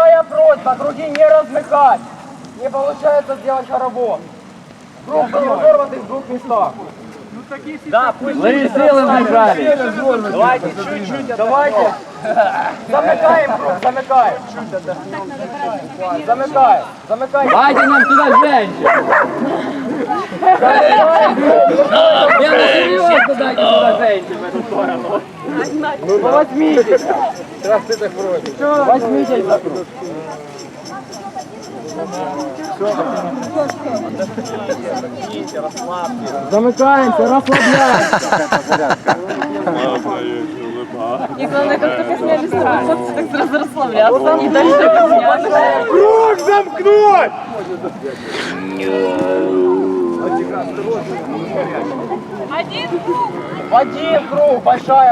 Большая просьба, круги не размыкать. Не получается сделать хоровод. Круг был разорван в двух местах. Да, пусть Вы силы набрали. давайте чуть-чуть, давайте. Замыкаем круг, замыкаем. Замыкаем, замыкаем. Давайте нам туда женщин. Я на серьезно дайте туда женщин в эту сторону. Ну возьмитесь. Раз ты так против. Возьмитесь за круг. Замыкаемся, расслабляемся. И главное, как только сняли с тобой фотки, так сразу расслабляться. И дальше так сняли. Круг замкнуть! Один круг. Один круг, большая.